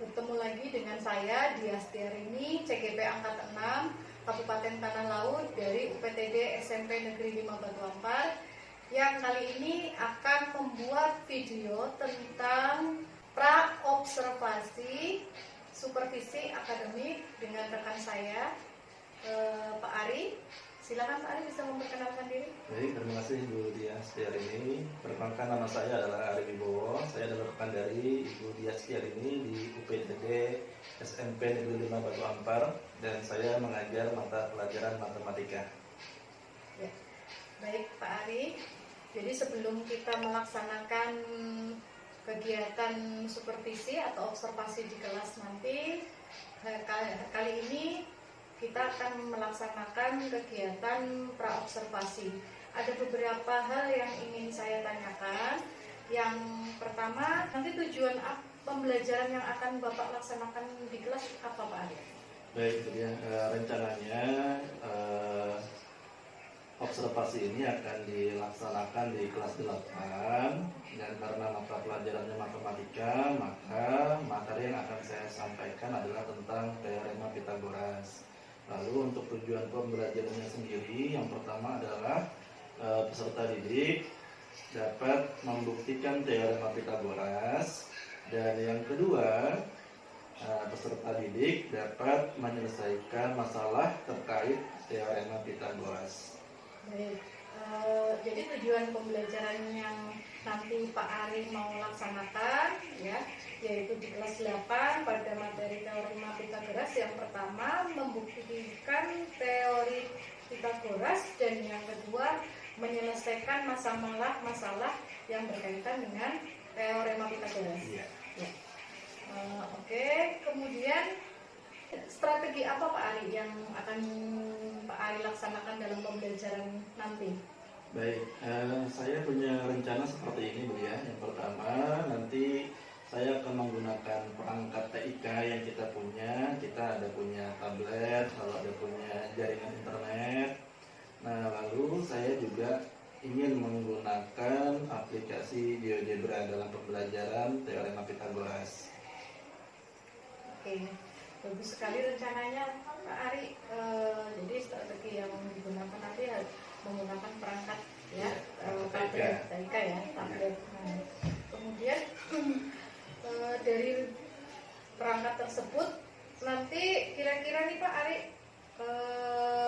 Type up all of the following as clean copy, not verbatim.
Bertemu lagi dengan saya Diastiarini, CGP Angkatan 6, Kabupaten Tanah Laut dari UPTD SMP Negeri 5 Batu Ampar, yang kali ini akan membuat video tentang pra-observasi supervisi akademik dengan rekan saya, Pak Ari. Silakan Pak Ari, bisa memperkenalkan diri. Baik, terima kasih Bu Diastiarini. Perkenalkan, nama saya adalah Ari Wibowo. Saya adalah rekan dari Ibu Diastiarini di UPTD SMP Negeri 5 Batu Ampar, dan saya mengajar mata pelajaran matematika. Ya. Baik Pak Ari, jadi sebelum kita melaksanakan kegiatan supervisi atau observasi di kelas nanti, kali ini kita akan melaksanakan kegiatan pra-observasi. Ada beberapa hal yang ingin saya tanyakan. Yang pertama, nanti tujuan pembelajaran yang akan Bapak laksanakan di kelas apa Pak Ari? Baik, jadi rencananya observasi ini akan dilaksanakan di kelas 8, dan karena mata pelajarannya matematika, maka materi yang akan saya sampaikan adalah tentang teorema Pythagoras. Lalu untuk tujuan pembelajarannya sendiri, yang pertama adalah peserta didik dapat membuktikan teorema Pythagoras, dan yang kedua, peserta didik dapat menyelesaikan masalah terkait teorema Pythagoras. Baik, jadi tujuan pembelajaran yang nanti Pak Ari mau laksanakan, ya, yaitu di kelas 8 pada materi teorema Pythagoras. Yang pertama, membuktikan teori Pythagoras, dan yang kedua, menyelesaikan masalah yang berkaitan dengan teorema Pythagoras. Iya. Ya. Oke, kemudian strategi apa Pak Ari yang akan Pak Ari laksanakan dalam pembelajaran nanti? Baik, saya punya rencana seperti ini Bu ya. Yang pertama, nanti saya akan menggunakan perangkat TIK yang kita punya. Kita ada punya tablet, lalu ada punya jaringan internet. Nah, lalu saya juga ingin menggunakan aplikasi GeoGebra dalam pembelajaran teorema Pythagoras. Oke, bagus sekali rencananya Pak Ari. Jadi strategi yang digunakan nanti menggunakan perangkat, ya, tablet TIK ya, tablet. Nah, kemudian dari perangkat tersebut nanti kira-kira nih Pak Ari,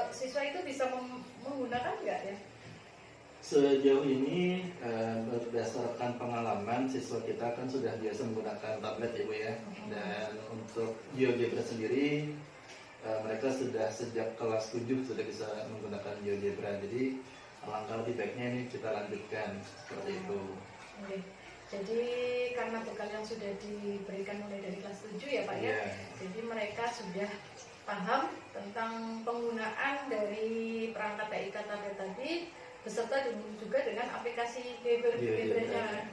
siswa itu bisa menggunakan nggak ya? Sejauh ini berdasarkan pengalaman, siswa kita kan sudah biasa menggunakan tablet ya Bu ya. Dan untuk GeoGebra sendiri, mereka sudah sejak kelas 7 sudah bisa menggunakan GeoGebra. Jadi alangkah lebih baiknya ini kita lanjutkan seperti itu. Oke. Jadi karena bekal yang sudah diberikan mulai dari kelas 7 ya Pak ya. Jadi mereka sudah paham tentang penggunaan dari perangkat TIK tablet tadi, beserta juga dengan aplikasi GeoGebra-nya.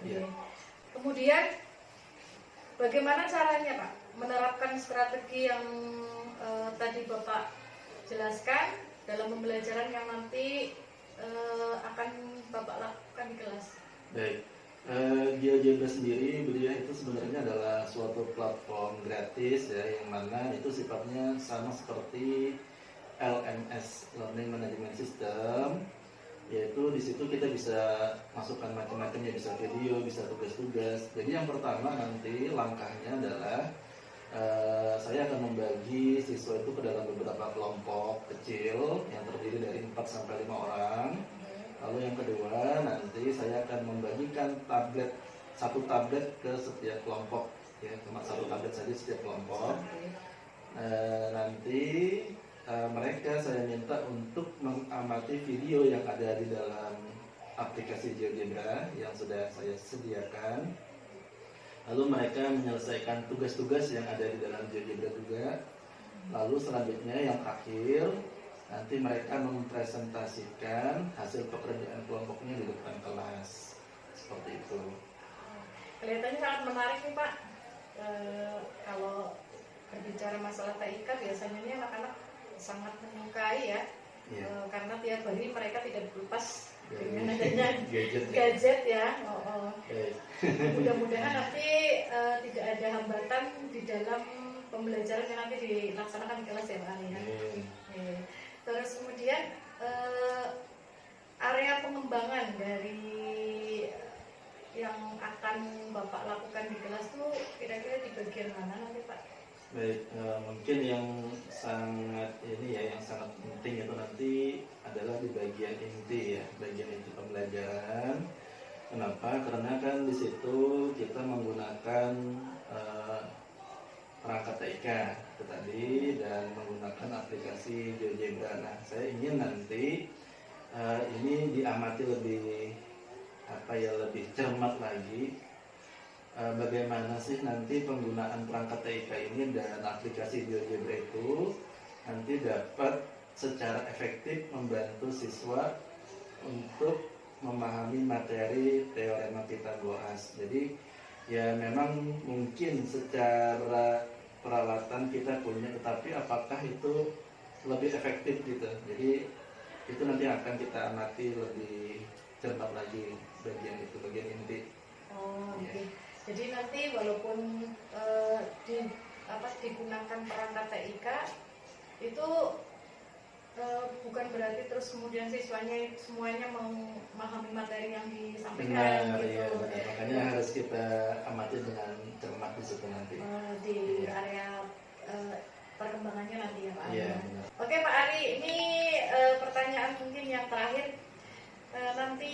Kemudian bagaimana caranya Pak menerapkan strategi yang tadi Bapak jelaskan dalam pembelajaran yang nanti akan Bapak lakukan di kelas? Baik, GeoGebra sendiri itu sebenarnya adalah suatu platform gratis ya, yang mana itu sifatnya sama seperti LMS, Learning Management System. Yaitu di situ kita bisa masukkan macam-macam, ya, bisa video, bisa tugas-tugas. Jadi yang pertama nanti langkahnya adalah saya akan membagi siswa itu ke dalam beberapa kelompok kecil yang terdiri dari 4 sampai 5 orang. Lalu yang kedua, nanti saya akan membagikan satu tablet ke setiap kelompok, ya, cuma satu tablet saja setiap kelompok. Nanti mereka saya minta untuk mengamati video yang ada di dalam aplikasi GeoGebra yang sudah saya sediakan. Lalu mereka menyelesaikan tugas-tugas yang ada di dalam GeoGebra juga. Lalu selanjutnya yang akhir, nanti mereka mempresentasikan hasil pekerjaan kelompoknya di depan kelas. Seperti itu. Kelihatannya sangat menarik nih Pak. Kalau berbicara masalah TIK, biasanya ini anak-anak sangat menyukai ya. Karena tiap hari mereka tidak lepas dengan adanya gadget. gadget ya. Baik. Mudah-mudahan nanti tidak ada hambatan di dalam pembelajaran yang nanti dilaksanakan di kelas ya Pak Ari ya. Terus kemudian area pengembangan dari yang akan Bapak lakukan di kelas tuh kira-kira di bagian mana nanti Pak? Baik, mungkin yang sangat penting itu nanti adalah di bagian inti ya, bagian inti pembelajaran. Kenapa? Karena kan di situ kita menggunakan perangkat TIK itu tadi dan menggunakan aplikasi GeoGebra. Nah, saya ingin nanti ini diamati lebih lebih cermat lagi. Bagaimana sih nanti penggunaan perangkat TIK ini dan aplikasi GeoGebra itu nanti dapat secara efektif membantu siswa untuk memahami materi teorema Pythagoras. Jadi ya memang mungkin secara peralatan kita punya, tetapi apakah itu lebih efektif gitu. Jadi itu nanti akan kita amati lebih cermat lagi bagian itu, bagian inti. Oke. Jadi nanti walaupun digunakan perangkat TIK itu bukan berarti terus kemudian siswanya semuanya memahami materi yang disampaikan gitu. Iya, makanya harus kita amati dengan cermat di situ nanti. Di area perkembangannya nanti ya Pak Ari. Iya, Oke Pak Ari, ini pertanyaan mungkin yang terakhir. Nanti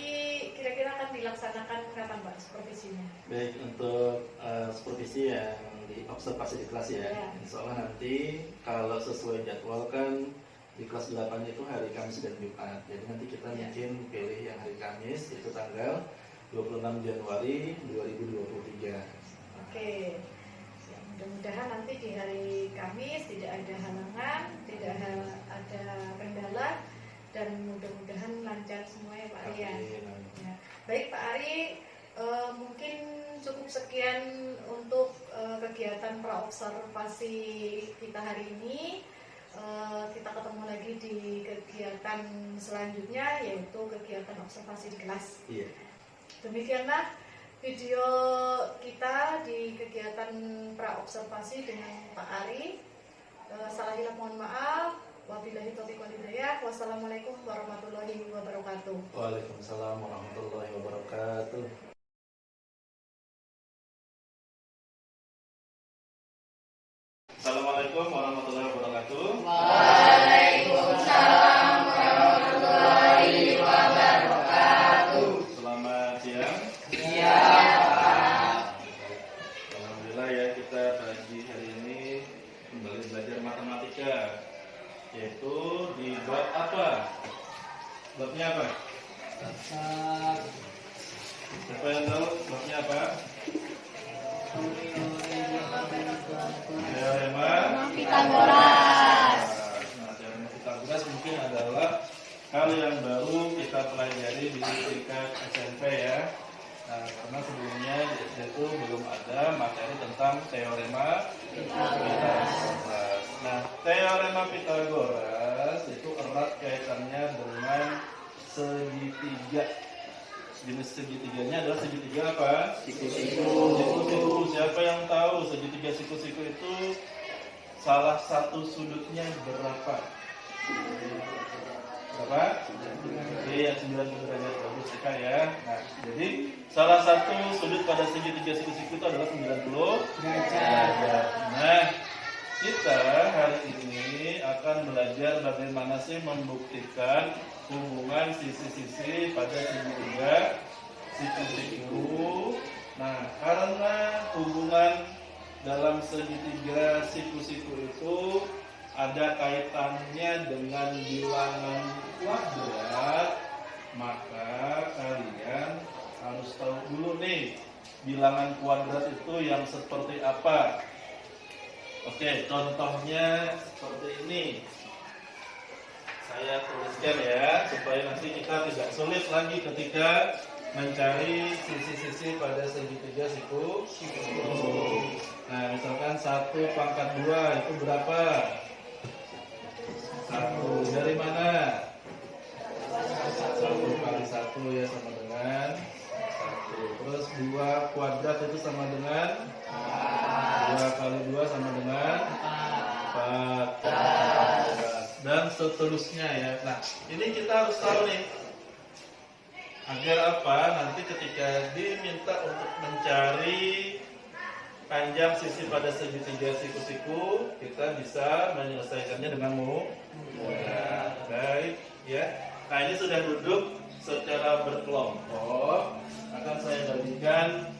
kira-kira akan dilaksanakan kapan Pak supervisinya? Baik, untuk supervisi yang diobservasi di kelas ya. Insya Allah nanti kalau sesuai jadwal kan di kelas 8 itu hari Kamis dan Jumat. Jadi nanti kita mungkin pilih yang hari Kamis, itu tanggal 26 Januari 2023. Oke. Ya, mudah-mudahan nanti di hari Kamis tidak ada halangan, tidak ada kendala, dan mudah-mudahan lancar semua ya Pak Ari ya. Baik Pak Ari, mungkin cukup sekian untuk kegiatan praobservasi kita hari ini. Kita ketemu lagi di kegiatan selanjutnya, yaitu kegiatan observasi di kelas. Iya. Demikianlah video kita di kegiatan praobservasi dengan Pak Ari. Salah hilaf mohon maaf. Wabillahi taufiq wal hidayah. Wassalamualaikum warahmatullahi wabarakatuh. Waalaikumsalam warahmatullahi wabarakatuh. Assalamualaikum warahmatullahi wabarakatuh. Waalaikumsalam warahmatullahi wabarakatuh. Selamat siang. Siang. Alhamdulillah ya, kita pagi hari ini kembali belajar matematika, yaitu di bab apa? Babnya apa? Siapa yang tahu babnya apa? Teorema Pythagoras. Nah, teorema Pythagoras mungkin adalah hal yang baru kita pelajari di tingkat SMP ya. Nah, karena sebelumnya di SD itu belum ada materi tentang teorema Pythagoras. Nah, teorema Pythagoras itu erat kaitannya dengan segitiga. Jenis segitiganya adalah segitiga apa? Siku-siku. Siapa yang tahu segitiga siku-siku itu salah satu sudutnya berapa? Berapa? Iya, 90 derajat. Bagus sekali ya. Nah, jadi salah satu sudut pada segitiga siku-siku itu adalah 90 derajat. Nah, kita hari ini akan belajar bagaimana sih membuktikan hubungan sisi-sisi pada segitiga siku-siku. Nah, karena hubungan dalam segitiga siku-siku itu ada kaitannya dengan bilangan kuadrat, maka kalian harus tahu dulu nih bilangan kuadrat itu yang seperti apa. Oke, contohnya seperti ini. Saya tuliskan ya, supaya nanti kita tidak sulit lagi ketika mencari sisi-sisi pada segitiga siku. Nah, misalkan 1/2 itu berapa? 1. Dari mana? 1 kali 1 40 ya, sama dengan 1. Terus 2 kuadrat itu sama dengan 2 kali 2 sama dengan 4. Dan seterusnya ya. Nah, ini kita harus tahu nih. Agar apa? Nanti ketika diminta untuk mencari panjang sisi pada segitiga siku-siku, kita bisa menyelesaikannya dengan mudah. Baik, ya. Nah, ini sudah duduk secara berkelompok. Akan saya bagikan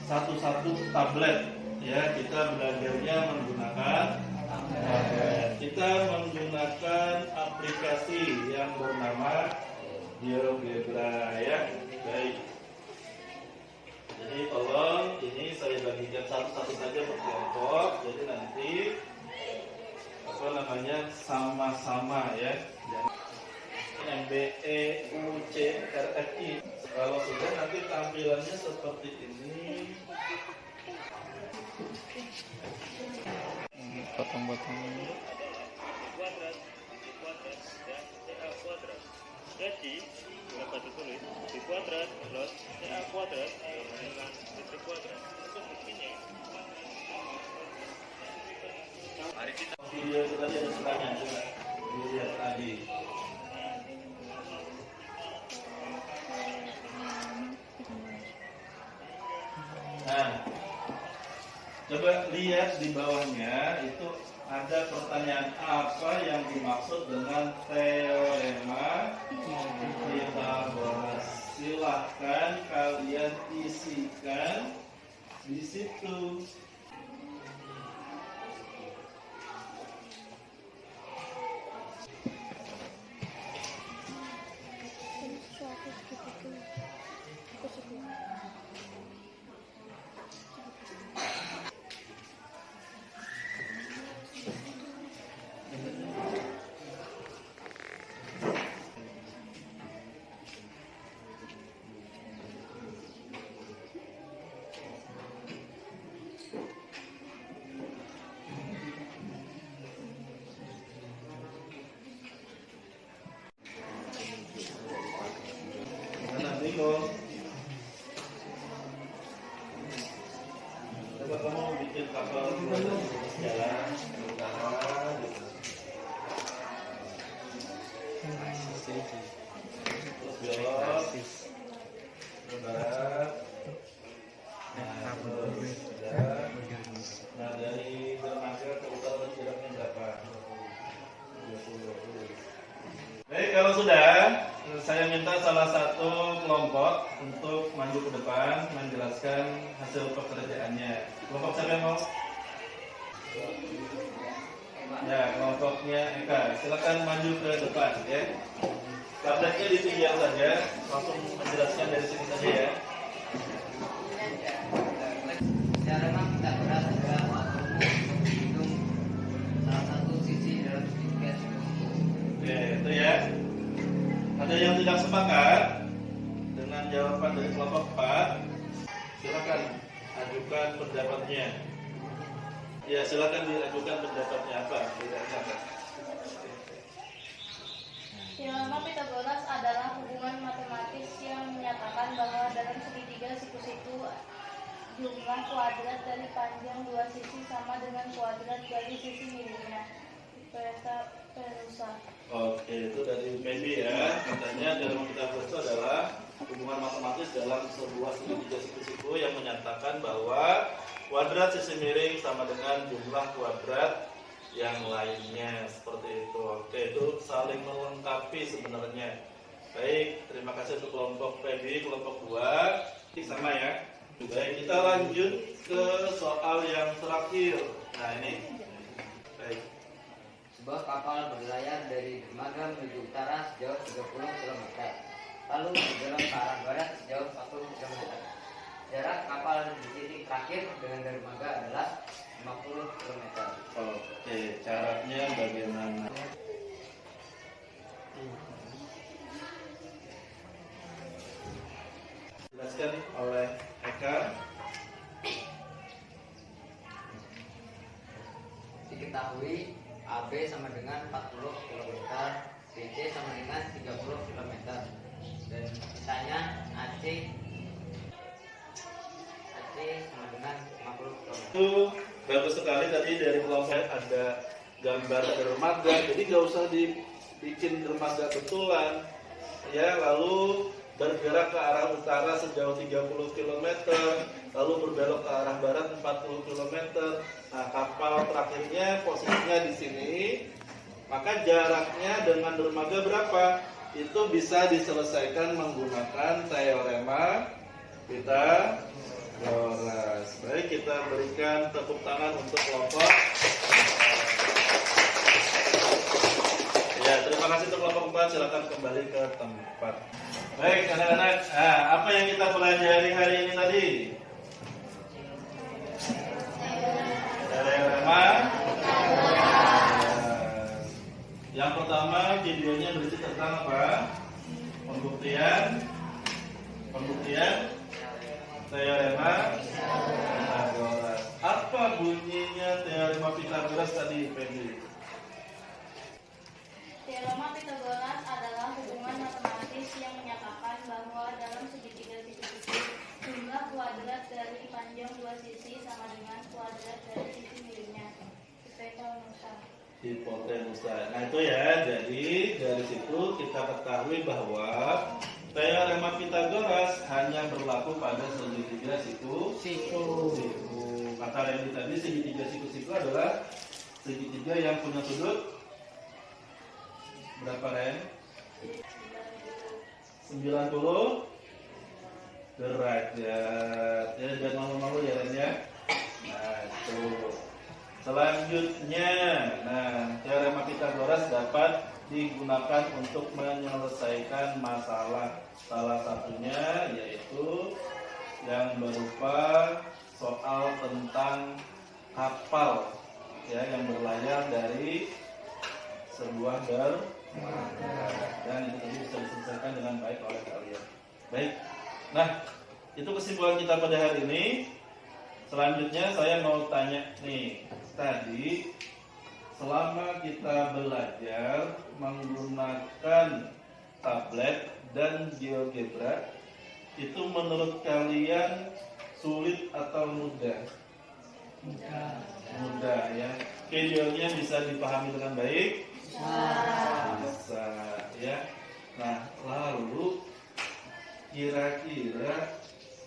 satu-satu tablet. Ya, kita belajarnya menggunakan tablet. Kita menggunakan aplikasi yang bernama GeoGebra, ya. Baik. Jadi tolong ini saya bagikan satu-satu saja berkelompok. Jadi nanti apa namanya sama-sama ya. MBEUCRFI. Kalau sudah nanti tampilannya seperti ini. Potong-potong. Jadi, dapat ditulis di kuadrat plus CA kuadrat dengan titik kuadrat. Untuk buktinya, mari kita Video itu tadi ada pertanyaan juga. Dilihat tadi. Nah, coba lihat di bawahnya itu ada pertanyaan apa yang dimaksud dengan teorema Pythagoras. Silahkan kalian isikan di situ. Mana bingung? Coba kamu bikin kapal jalan ke utara gitu. Terus belok ke barat. Nah, terus sudah. Nah, dari dermaga ke utara jaraknya berapa? 20. Baik, kalau sudah, saya minta salah satu kelompok untuk maju ke depan menjelaskan hasil pekerjaannya. Kelompok siapa yang mau? Ya, kelompoknya Eka. Silakan maju ke depan ya. Tabletnya ditinggal saja, langsung menjelaskan dari sini saja ya. Teorema Pythagoras adalah formula untuk menghitung salah satu sisi dalam segitiga siku-siku. Oke, itu ya. Ada yang tidak sepakat dengan jawaban dari kelompok 4? Silakan ajukan pendapatnya. Ya, silakan diajukan pendapatnya apa? Teorema Pythagoras adalah hubungan matematis yang menyatakan bahwa dalam segitiga siku-siku jumlah kuadrat dari panjang dua sisi sama dengan kuadrat dari sisi miringnya. Perusa. Oke, itu dari Febi ya. Katanya dalam kitab itu adalah hubungan matematis dalam sebuah segitiga siku-siku yang menyatakan bahwa kuadrat sisi miring sama dengan jumlah kuadrat yang lainnya, seperti itu. Oke, itu saling melengkapi sebenarnya. Baik, terima kasih untuk kelompok Febi, kelompok 2 sama ya. Baik, kita lanjut ke soal yang terakhir. Nah, ini. Baik. Sebuah kapal berlayar dari dermaga menuju utara sejauh 30 km, lalu berjalan ke arah barat sejauh 40 km. Jarak kapal di titik terakhir dengan dermaga adalah 50 km. Oke, caranya bagaimana? Jelaskan oleh Eka. Diketahui AB sama dengan 40 km, BC sama dengan 30 km. dan sisanya AC sama dengan 50 km. Itu bagus sekali tadi dari kelompok ada gambar dermaga, jadi nggak usah dibikin dermaga betulan ya, lalu bergerak ke arah utara sejauh 30 km, lalu berbelok ke arah barat 40 km. Nah, kapal terakhirnya posisinya di sini, maka jaraknya dengan dermaga berapa? Itu bisa diselesaikan menggunakan teorema Pythagoras. Baik, kita berikan tepuk tangan untuk kelompok. Ya, terima kasih untuk kelompok 4. Silakan kembali ke tempat. Baik, anak-anak. Nah, apa yang kita pelajari hari ini tadi? Teorema. Yang pertama, videonya berisi tentang apa? Pembuktian teorema Pythagoras. Apa bunyinya teorema Pythagoras tadi, Fendi? Teorema Pythagoras adalah hubungan matematis yang menyatakan bahwa dalam segitiga siku-siku jumlah kuadrat dari panjang dua sisi sama dengan kuadrat dari sisi miringnya. Hipotenusa. Nah, itu ya. Jadi dari situ kita ketahui bahwa teorema Pythagoras hanya berlaku pada segitiga siku-siku. Kata Randy tadi, segitiga siku-siku adalah segitiga yang punya sudut berapa, Ren? 90 derajat. Ya, jangan malu-malu ya, Ren ya. Nah, itu. Selanjutnya, teorema Pythagoras dapat digunakan untuk menyelesaikan masalah. Salah satunya yaitu yang berupa soal tentang kapal ya yang berlayar dari sebuah dermaga, dan itu tadi bisa diselesaikan dengan baik oleh kalian. Baik. Nah, itu kesimpulan kita pada hari ini. Selanjutnya saya mau tanya nih, tadi selama kita belajar menggunakan tablet dan GeoGebra, itu menurut kalian sulit atau mudah? Mudah ya. Videonya bisa dipahami dengan baik? Bisa ya. Nah, lalu kira-kira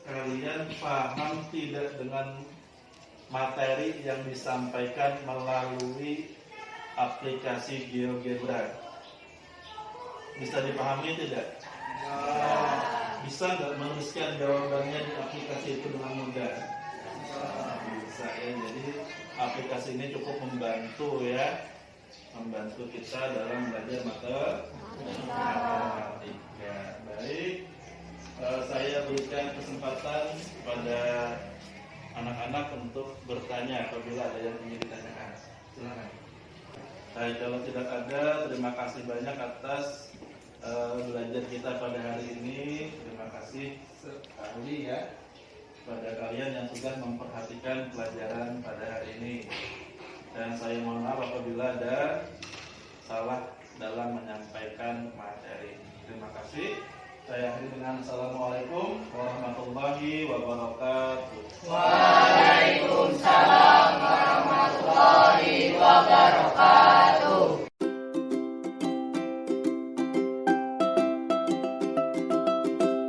kalian paham tidak dengan materi yang disampaikan melalui aplikasi GeoGebra? Bisa dipahami tidak? Bisa nggak menuliskan jawabannya di aplikasi itu dengan mudah? Bisa ya. Jadi aplikasi ini cukup membantu ya, membantu kita dalam belajar matematika. Baik. Saya berikan kesempatan kepada anak-anak untuk bertanya apabila ada yang ingin ditanyakan. Silakan. Baik, kalau tidak ada, terima kasih banyak atas belajar kita pada hari ini. Terima kasih sekali ya pada kalian yang sudah memperhatikan pelajaran pada hari ini. Dan saya mohon maaf apabila ada salah dalam menyampaikan materi. Terima kasih. Saya akhiri dengan Assalamualaikum warahmatullahi wabarakatuh. Waalaikumsalam.